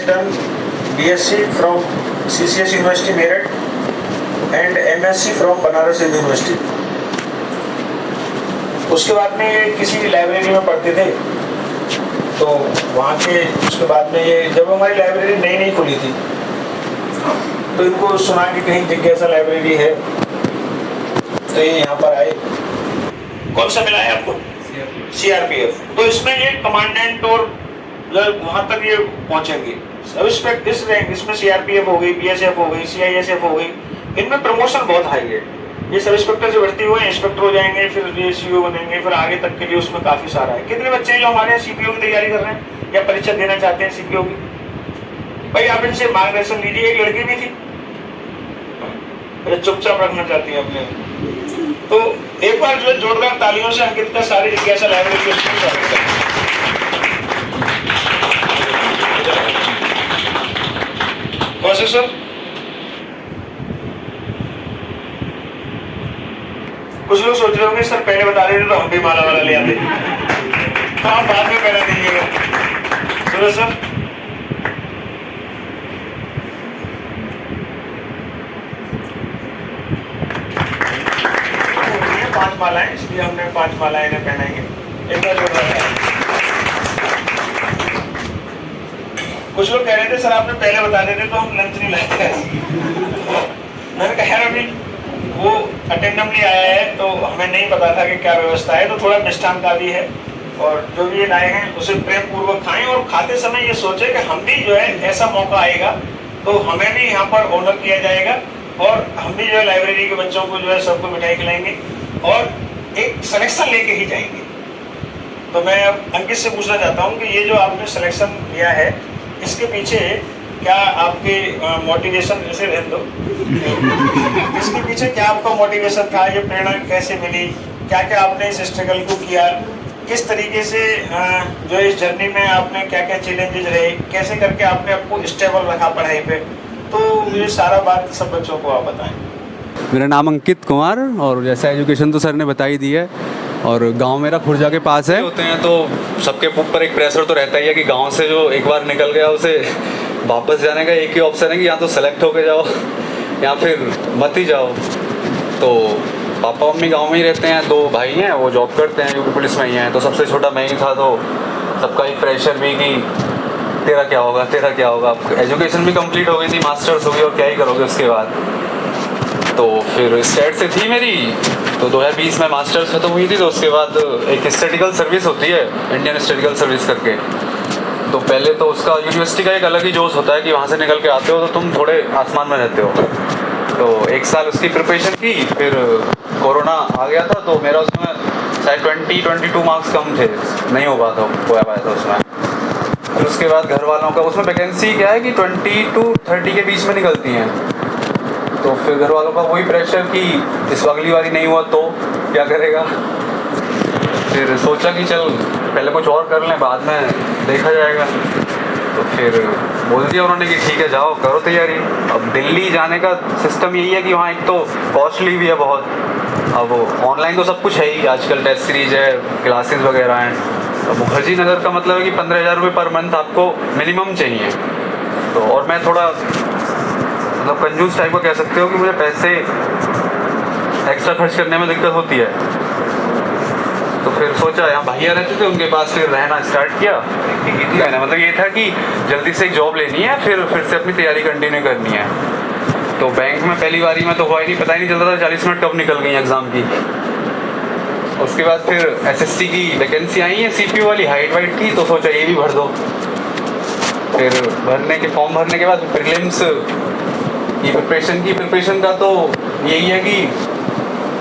done BSc from CCS University Meerut and MSc from Banaras Hindu University. उसके बाद में ये किसी लाइब्रेरी में पढ़ते थे, तो वहाँ के उसके बाद में ये जब हमारी लाइब्रेरी नई नई खुली थी तो इनको सुना कि कहीं जिज्ञासा लाइब्रेरी है, तो ये यहाँ पर आए। कौन सा मिला है आपको? CRPF। तो इसमें ये कमांडेंट और वहाँ तक ये पहुँचेंगे। सब इस रैंक इसमें CRPF हो गई, BSF हो गई, CISF हो गई, इनमें प्रमोशन बहुत हाई है। ये सब इंस्पेक्टर से भर्ती हुए इंस्पेक्टर हो जाएंगे, फिर ये CO बनेंगे, फिर आगे तक के लिए उसमें काफी सारा है। कितने बच्चे हैं जो हमारे यहाँ CPO की तैयारी कर रहे हैं या परीक्षा देना चाहते हैं CPO की? भाई आप इनसे मार्गदर्शन लीजिए। एक लड़की भी थी, चुपचाप रखना चाहती है अपने, तो एक बार जो जोरदार तालियों से अंकित का सारी जिज्ञासा लाइब्रेरी के प्रोसेसर। कुछ लोग सोच रहे होंगे सर पहले बता देते तो हम भी माला वाला ले आते। हाँ, बाद में पहले दीजिएगा। सुनो सर, ये 5 मालाएं, इसलिए हमने 5 मालाएं इन्हें पहनाएंगे। एक बार कुछ लोग कह रहे थे सर आपने पहले बता देते तो हम लंच नहीं लाते। मैंने कहा यार अभी वो अटेंडम नहीं आया है तो हमें नहीं पता था कि क्या व्यवस्था है, तो थोड़ा मिष्ठान का भी है और जो भी ये लाए हैं उसे प्रेम पूर्वक खाएं और खाते समय ये सोचे कि हम भी जो है ऐसा मौका आएगा तो हमें भी यहाँ पर ऑनर किया जाएगा और हम भी जो है लाइब्रेरी के बच्चों को जो है सबको मिठाई खिलाएंगे और एक सिलेक्शन लेके ही जाएंगे। तो मैं अब अंकित से पूछना चाहता हूँ कि ये जो आपने सिलेक्शन लिया है इसके पीछे क्या आपके मोटिवेशन, इसे रहने दो, इसके पीछे क्या आपका मोटिवेशन था, ये प्रेरणा कैसे मिली, क्या क्या आपने इस स्ट्रगल को किया, किस तरीके से जो इस जर्नी में आपने क्या क्या चैलेंजेस रहे, कैसे करके आपने आपको स्टेबल रखा पढ़ाई पे, तो ये सारा बात सब बच्चों को आप बताएं। मेरा नाम अंकित कुमार और जैसा एजुकेशन तो सर ने बता ही दी है और गांव मेरा खुर्जा के पास है। होते हैं तो सबके ऊपर एक प्रेशर तो रहता ही है कि गांव से जो एक बार निकल गया उसे वापस जाने का एक ही ऑप्शन है कि या तो सेलेक्ट होके जाओ या फिर मत ही जाओ। तो पापा मम्मी गांव में ही रहते हैं, 2 भाई हैं वो जॉब करते हैं, यूपी पुलिस में ही हैं, तो सबसे छोटा मैं ही था। तो सबका एक प्रेशर भी कि तेरा क्या होगा, तेरा क्या होगा। एजुकेशन भी कंप्लीट हो गई थी, मास्टर्स हो गई और क्या ही करोगे उसके बाद। तो फिर स्टेट से थी मेरी, तो 2020 में मास्टर्स खत्म हुई थी। तो उसके बाद एक स्टैटिकल सर्विस होती है, इंडियन स्टैटिकल सर्विस करके। तो पहले तो उसका यूनिवर्सिटी का एक अलग ही जोश होता है कि वहाँ से निकल के आते हो तो तुम थोड़े आसमान में रहते हो। तो 1 साल उसकी प्रिपरेशन की, फिर कोरोना आ गया था तो मेरा उसमें शायद 22 मार्क्स कम थे, नहीं हो पाया था उसमें। फिर उसके बाद घर वालों का उसमें वैकेंसी क्या है कि 20 to 30 के बीच में निकलती हैं। तो फिर घर वालों का वही प्रेशर कि इस अगली बारी नहीं हुआ तो क्या करेगा। फिर सोचा कि चल पहले कुछ और कर लें, बाद में देखा जाएगा। तो फिर बोल दिया उन्होंने कि ठीक है जाओ करो तैयारी। अब दिल्ली जाने का सिस्टम यही है कि वहाँ एक तो कॉस्टली भी है बहुत, अब ऑनलाइन तो सब कुछ है ही, आजकल टेस्ट सीरीज है, क्लासेस वगैरह हैं। अब मुखर्जी नगर का मतलब है कि 15,000 रुपये पर मंथ आपको मिनिमम चाहिए। तो और मैं थोड़ा मतलब कंजूस टाइप का कह सकते हो कि मुझे पैसे एक्स्ट्रा खर्च करने में दिक्कत होती है। तो फिर सोचा यहाँ भैया रहते थे उनके पास, फिर रहना स्टार्ट किया। मतलब ये था कि जल्दी से एक जॉब लेनी है, फिर से अपनी तैयारी कंटिन्यू करनी है। तो बैंक में पहली बारी में तो हुआ ही नहीं, पता ही नहीं चलता था 40 मिनट कब निकल गई एग्ज़ाम की। उसके बाद फिर SSC की वैकेंसी आई है, CPU वाली हाइट वाइट की, तो सोचा ये भी भर दो। फिर फॉर्म भरने के बाद प्रीलिम्स की प्रिपरेशन का तो यही है कि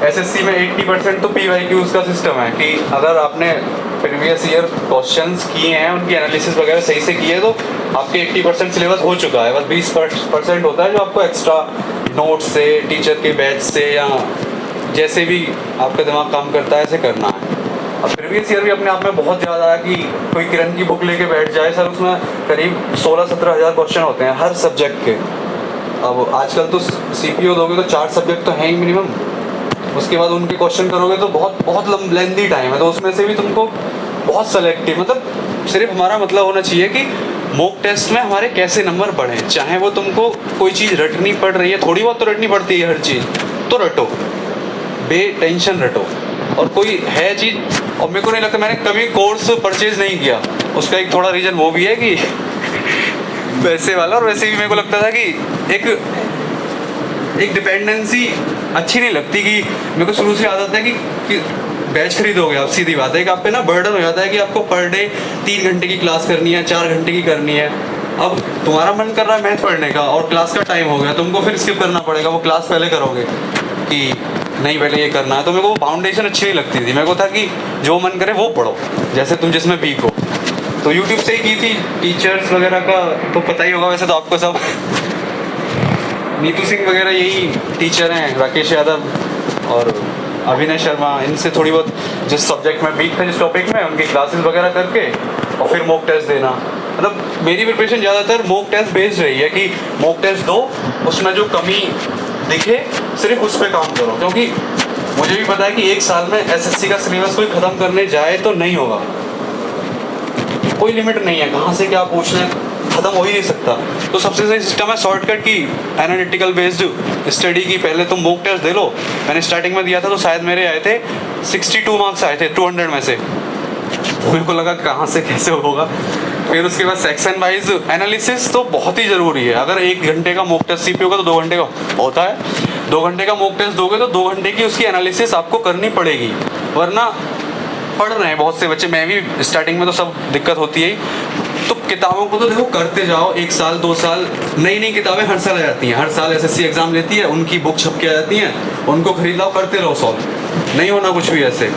SSC में 80% तो PYQs का सिस्टम है कि अगर आपने प्रीवियस ईयर क्वेश्चंस किए हैं, उनकी एनालिसिस वगैरह सही से किए तो आपके 80% सिलेबस हो चुका है। बस 20% होता है जो आपको एक्स्ट्रा नोट्स से, टीचर के बैच से या जैसे भी आपका दिमाग काम करता है ऐसे करना है। अब प्रीवियस ईयर भी अपने आप में बहुत ज़्यादा है कि कोई किरण की बुक लेके बैठ जाए सर, उसमें करीब 16-17 हज़ार क्वेश्चन होते हैं हर सब्जेक्ट के। अब आजकल तो CPU दोगे तो 4 सब्जेक्ट तो हैं ही मिनिमम, उसके बाद उनके क्वेश्चन करोगे तो बहुत लेंथी टाइम है। तो उसमें से भी तुमको बहुत सेलेक्टिव, मतलब सिर्फ हमारा मतलब होना चाहिए कि मॉक टेस्ट में हमारे कैसे नंबर बढ़े, चाहे वो तुमको कोई चीज़ रटनी पड़ रही है, थोड़ी बहुत तो रटनी पड़ती है हर चीज़, तो रटो, बे टेंशन रटो। और कोई है चीज़, और मेरे को नहीं लगता मैंने कभी कोर्स परचेज नहीं किया, उसका एक थोड़ा रीज़न वो भी है कि वैसे वाला, और वैसे भी मेरे को लगता था कि एक डिपेंडेंसी अच्छी नहीं लगती, कि मेरे को शुरू से आदत है कि बैच खरीदोगे आप, सीधी बात है कि आप पे ना बर्डन हो जाता है कि आपको पर डे 3 घंटे की क्लास करनी है, 4 घंटे की करनी है। अब तुम्हारा मन कर रहा है मैथ पढ़ने का और क्लास का टाइम हो गया, तुमको फिर स्किप करना पड़ेगा, वो क्लास पहले करोगे कि नहीं पहले ये करना है। तो मेरे को वो फाउंडेशन अच्छी नहीं लगती थी, मेरे को था कि जो मन करे वो पढ़ो, जैसे तुम जिसमें वीक हो। तो यूट्यूब से ही की थी, टीचर्स वगैरह का तो पता ही होगा वैसे तो आपको सब, नीतू सिंह वगैरह यही टीचर हैं, राकेश यादव और अभिनय शर्मा, इनसे थोड़ी बहुत जिस सब्जेक्ट में वीक था, जिस टॉपिक में, उनकी क्लासेस वगैरह करके और फिर मॉक टेस्ट देना। मतलब मेरी प्रिपरेशन ज़्यादातर मॉक टेस्ट बेस्ड रही है कि मॉक टेस्ट दो, उसमें जो कमी दिखे सिर्फ उस पर काम करो, क्योंकि मुझे भी पता है कि 1 साल में एसएससी का सिलेबस कोई ख़त्म करने जाए तो नहीं होगा, कोई लिमिट नहीं है, कहाँ से क्या पूछना है ख़त्म हो ही नहीं सकता। तो सबसे सही सिस्टम है शॉर्टकट की, एनालिटिकल बेस्ड स्टडी की। पहले तुम मॉक टेस्ट दे लो, मैंने स्टार्टिंग में दिया था तो शायद मेरे आए थे 62 मार्क्स आए थे 200 में से, मेरे को लगा कहाँ से कैसे होगा। फिर उसके बाद सेक्शन वाइज एनालिसिस तो बहुत ही ज़रूरी है। अगर 1 घंटे का मॉक टेस्ट सीपीयू का तो 2 घंटे का होता है, 2 घंटे का मॉक टेस्ट दोगे तो 2 घंटे की उसकी एनालिसिस आपको करनी पड़ेगी, वरना पढ़ रहे हैं बहुत से बच्चे, मैं भी स्टार्टिंग में तो सब दिक्कत होती है। तो किताबों को तो देखो करते जाओ, 1 साल 2 साल, नई नई किताबें हर साल आ जाती हैं, हर साल एसएससी एग्जाम लेती है, उनकी बुक छप के आ जाती हैं, उनको खरीद लाओ, करते रहो सॉल्व, नहीं होना कुछ भी ऐसे।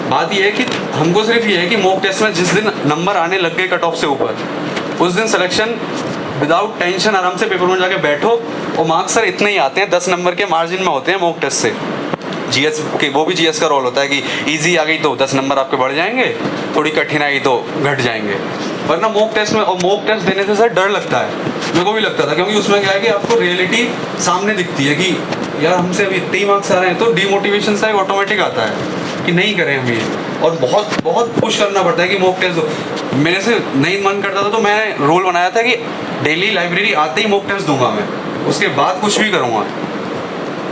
बात ये है कि हमको सिर्फ ये है कि मॉक टेस्ट में जिस दिन नंबर आने लग गए कट ऑफ से ऊपर, उस दिन सिलेक्शन विदाउट टेंशन आराम से पेपर में जाके बैठो, और मार्क्स सर इतने ही आते हैं, 10 नंबर के मार्जिन में होते हैं मॉक टेस्ट से। जीएस के वो भी जीएस का रोल होता है कि इजी आ गई तो 10 नंबर आपके बढ़ जाएंगे, थोड़ी कठिन आई तो घट जाएंगे। वरना मॉक टेस्ट में, और मॉक टेस्ट देने से सर डर लगता है, मेरे को भी लगता था, क्योंकि उसमें क्या है कि आपको रियलिटी सामने दिखती है कि यार हमसे अभी इतने ही मार्क्स आ रहे हैं, तो डीमोटिवेशन सा ऑटोमेटिक आता है कि नहीं करें हम ये, और बहुत बहुत पुश करना पड़ता है कि मॉक टेस्ट दो। मेरे से नहीं मन करता था तो मैंने रूल बनाया था कि डेली लाइब्रेरी आते ही मॉक टेस्ट दूंगा मैं, उसके बाद कुछ भी करूँगा,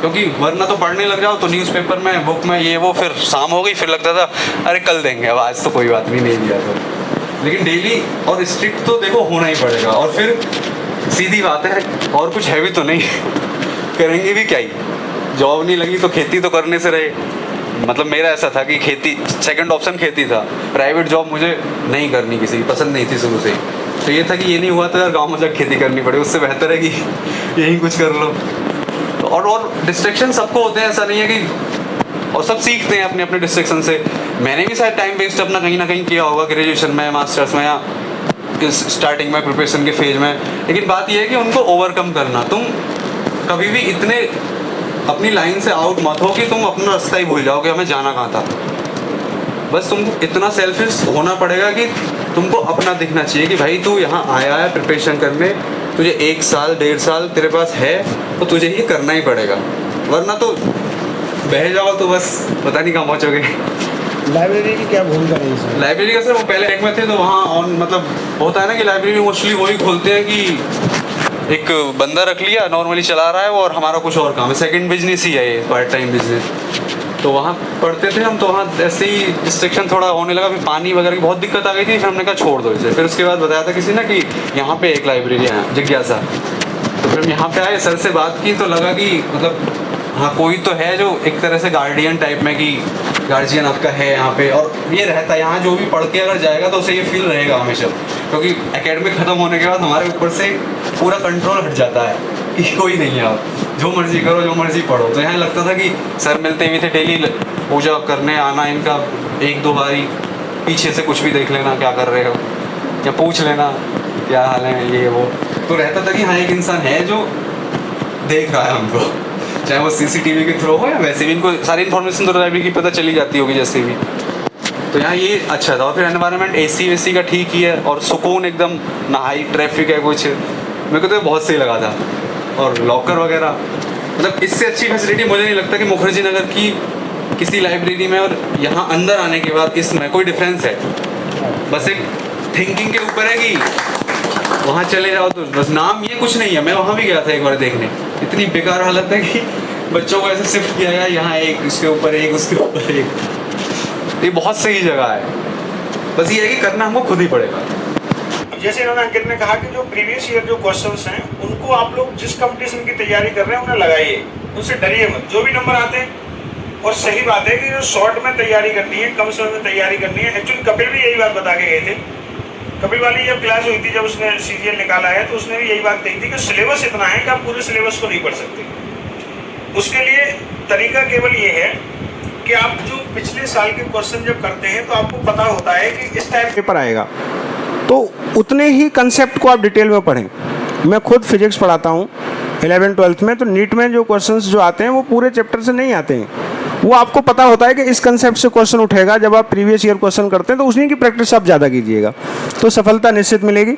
क्योंकि वरना तो पढ़ने लग जाओ तो न्यूज़पेपर में, बुक में, ये वो, फिर शाम हो गई, फिर लगता था अरे कल देंगे, अब आज तो कोई बात नहीं दिया तो। लेकिन डेली और स्ट्रिक्ट तो देखो होना ही पड़ेगा। और फिर सीधी बात है, और कुछ है भी तो नहीं करेंगे भी क्या ही, जॉब नहीं लगी तो खेती तो करने से रहे। मतलब मेरा ऐसा था कि खेती, सेकंड ऑप्शन खेती था, प्राइवेट जॉब मुझे नहीं करनी, किसी की पसंद नहीं थी शुरू से। तो ये था कि ये नहीं हुआ तो यार गाँव में जाकर खेती करनी पड़े, उससे बेहतर है कि यहीं कुछ कर लो। और डिस्ट्रैक्शन सबको होते हैं, ऐसा नहीं है कि, और सब सीखते हैं अपने अपने डिस्ट्रैक्शन से। मैंने भी शायद टाइम वेस्ट अपना कहीं ना कहीं किया होगा, ग्रेजुएशन में, मास्टर्स में, या स्टार्टिंग में प्रिपरेशन के फेज में। लेकिन बात यह है कि उनको ओवरकम करना, तुम कभी भी इतने अपनी लाइन से आउट मत हो कि तुम अपना रास्ता ही भूल जाओ कि हमें जाना कहाँ था। बस तुमको इतना सेल्फिश होना पड़ेगा कि तुमको अपना दिखना चाहिए कि भाई तू यहाँ आया है प्रिपरेशन करने, तुझे 1 साल 1.5 साल तेरे पास है तो तुझे ये करना ही पड़ेगा, वरना तो बह जाओ तो बस पता नहीं कहाँ पहुँचोगे। लाइब्रेरी की क्या भूमिका रही है? लाइब्रेरी का सर, वो पहले एक में थे तो वहाँ ऑन, मतलब होता है ना कि लाइब्रेरी मोस्टली वही खोलते हैं कि एक बंदा रख लिया, नॉर्मली चला रहा है वो, और हमारा कुछ और काम है, सेकंड बिजनेस ही है ये, पार्ट टाइम बिजनेस। तो वहाँ पढ़ते थे हम, तो वहाँ ऐसे ही डिस्ट्रैक्शन थोड़ा होने लगा, फिर पानी वगैरह की बहुत दिक्कत आ गई थी, फिर हमने कहा छोड़ दो इसे। फिर उसके बाद बताया था किसी ने कि यहाँ पे एक लाइब्रेरी है जिज्ञासा, तो फिर हम यहाँ पे आए, सर से बात की तो लगा कि मतलब हाँ कोई तो है जो एक तरह से गार्डियन टाइप में, कि गार्जियन आपका है यहाँ पे, और ये रहता है यहाँ, जो भी पढ़ के अगर जाएगा तो उसे ये फील रहेगा हमेशा, क्योंकि एकेडमिक ख़त्म होने के बाद हमारे ऊपर से पूरा कंट्रोल हट जाता है कि कोई नहीं है, आप जो मर्जी करो, जो मर्जी पढ़ो। तो यहाँ लगता था कि सर मिलते भी थे डेली, पूजा करने आना इनका 1-2 बारी, पीछे से कुछ भी देख लेना क्या कर रहे हो, या पूछ लेना क्या हाल है, ये वो। तो रहता था कि हाँ एक इंसान है जो देख रहा है हमको, चाहे वो सीसीटीवी के थ्रू हो या वैसे भी, इनको सारी इन्फॉर्मेशन तो लाइब्रेरी की पता चली जाती होगी जैसे भी। तो यहाँ ये अच्छा था। और फिर एनवायरनमेंट AC वेसी का ठीक ही है, और सुकून एकदम, ना हाई ट्रैफिक है कुछ, मेरे को तो बहुत सही लगा था। और लॉकर वगैरह, मतलब इससे अच्छी फैसिलिटी मुझे नहीं लगता कि मुखर्जी नगर की किसी लाइब्रेरी में और यहाँ अंदर आने के बाद इसमें कोई डिफरेंस है। बस एक थिंकिंग के ऊपर है कि वहाँ चले जाओ तो बस नाम ये कुछ नहीं है। मैं वहाँ भी गया था एक बार देखने, इतनी बेकार हालत है कि बच्चों को ऐसे शिफ्ट किया गया, यहाँ एक उसके ऊपर एक उसके ऊपर एक। ये बहुत सही जगह है, बस ये है कि करना हमको खुद ही पड़ेगा। अब जैसे इन्होंने अंकित ने कहा कि जो प्रीवियस ईयर जो क्वेश्चंस हैं उनको आप लोग जिस कंपटीशन की तैयारी कर रहे हैं उन्हें लगाइए, उनसे डरिए मत। जो भी नंबर आते हैं, और सही बात है कि जो शॉर्ट में तैयारी करनी है, कम समय में तैयारी करनी है। एक्चुअली कपिल भी यही बात बता के गए थे। कपिल वाली जब क्लास हुई थी, जब उसने सीजीएल निकाला है, तो उसने भी यही बात कही थी कि सिलेबस इतना है कि आप पूरे सिलेबस को नहीं पढ़ सकते। उसके लिए तरीका केवल ये है कि आप जो पिछले साल के क्वेश्चन जब करते हैं तो आपको पता होता है कि इस टाइप पेपर आएगा, तो उतने ही कंसेप्ट को आप डिटेल में पढ़ें। मैं खुद फिजिक्स पढ़ाता हूँ 11th-12th में, तो नीट में जो क्वेश्चंस जो आते हैं वो पूरे चैप्टर से नहीं आते हैं। वो आपको पता होता है कि इस कंसेप्ट से क्वेश्चन उठेगा। जब आप प्रीवियस ईयर क्वेश्चन करते हैं तो उसी की प्रैक्टिस आप ज़्यादा कीजिएगा, तो सफलता निश्चित मिलेगी।